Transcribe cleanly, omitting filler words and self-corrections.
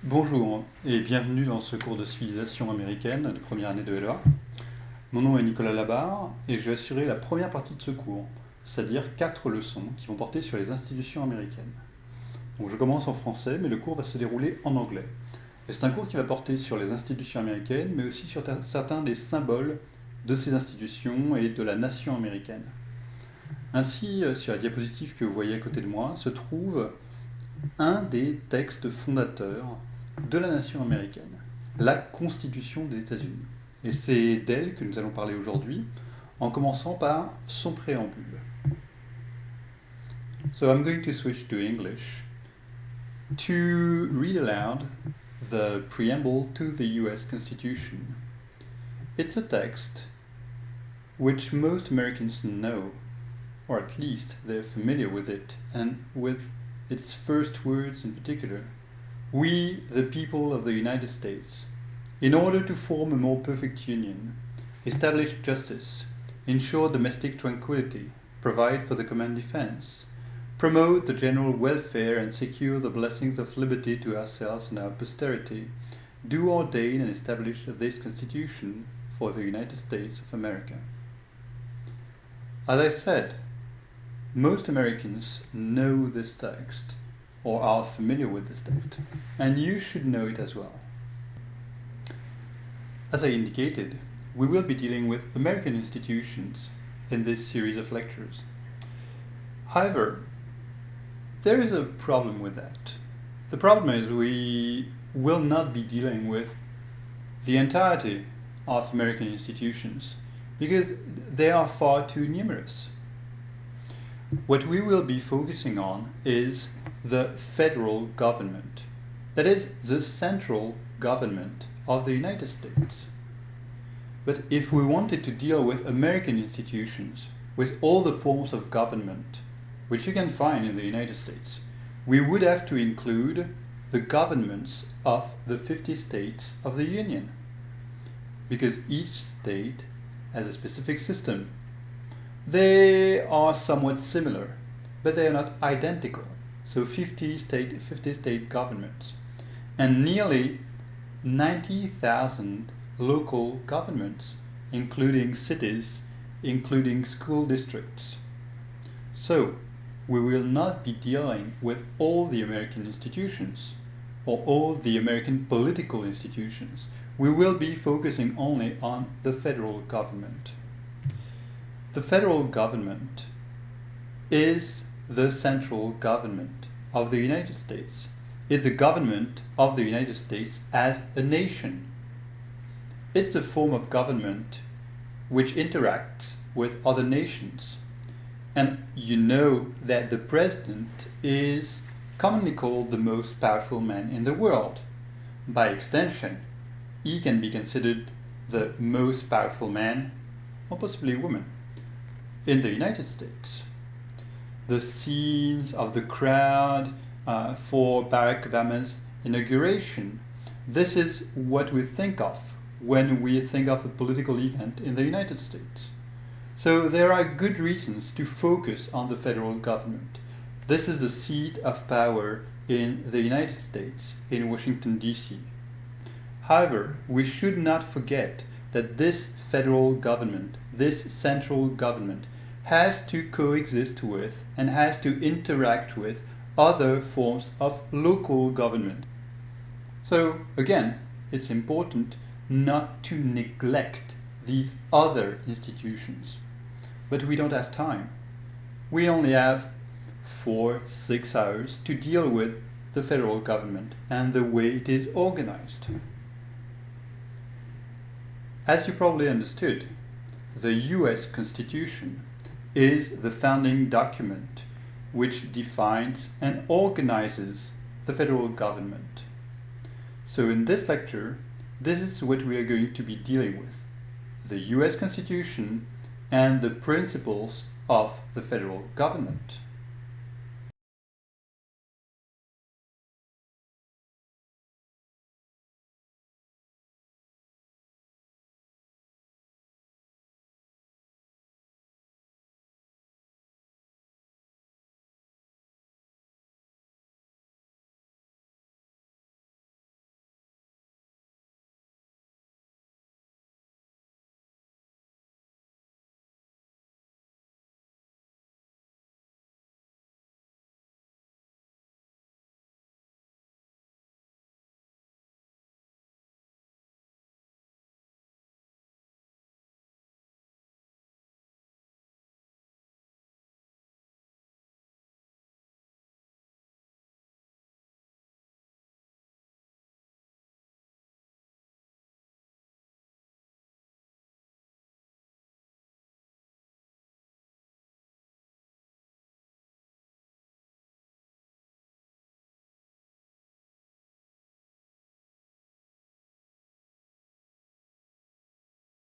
Bonjour et bienvenue dans ce cours de civilisation américaine de première année de LEA. Mon nom est Nicolas Labarre et je vais assurer la première partie de ce cours, c'est-à-dire 4 leçons qui vont porter sur les institutions américaines. Donc je commence en français, mais le cours va se dérouler en anglais. Et c'est un cours qui va porter sur les institutions américaines, mais aussi sur certains des symboles de ces institutions et de la nation américaine. Ainsi, sur la diapositive que vous voyez à côté de moi, se trouve un des textes fondateurs de la nation américaine, la Constitution des États-Unis. Et c'est d'elle que nous allons parler aujourd'hui, en commençant par son préambule. So I'm going to switch to English to read aloud the preamble to the US Constitution. It's a text which most Americans know, or at least they're familiar with it, and with its first words in particular. We, the people of the United States, in order to form a more perfect union, establish justice, ensure domestic tranquility, provide for the common defense, promote the general welfare and secure the blessings of liberty to ourselves and our posterity, do ordain and establish this Constitution for the United States of America. As I said, most Americans know this text, or are familiar with this text, and you should know it as well. As I indicated, we will be dealing with American institutions in this series of lectures. However, there is a problem with that. The problem is we will not be dealing with the entirety of American institutions because they are far too numerous. What we will be focusing on is the federal government, that is, the central government of the United States. But if we wanted to deal with American institutions, with all the forms of government which you can find in the United States, we would have to include the governments of the 50 states of the Union, because each state has a specific system. They are somewhat similar, but they are not identical. So 50 state governments, and nearly 90,000 local governments, including cities, including school districts. So we will not be dealing with all the American institutions or all the American political institutions. We will be focusing only on the federal government. The federal government is the central government of the United States. It's the government of the United States as a nation. It's a form of government which interacts with other nations. And you know that the president is commonly called the most powerful man in the world. By extension, he can be considered the most powerful man, or possibly woman, in the United States. The scenes of the crowd for Barack Obama's inauguration, this is what we think of when we think of a political event in the United States. So there are good reasons to focus on the federal government. This is the seat of power in the United States, in Washington, D.C. However, we should not forget that this federal government, this central government, has to coexist with and has to interact with other forms of local government. So again, it's important not to neglect these other institutions. But we don't have time. We only have 4-6 hours to deal with the federal government and the way it is organized. As you probably understood, the US Constitution is the founding document which defines and organizes the federal government. So in this lecture, this is what we are going to be dealing with: the US Constitution and the principles of the federal government.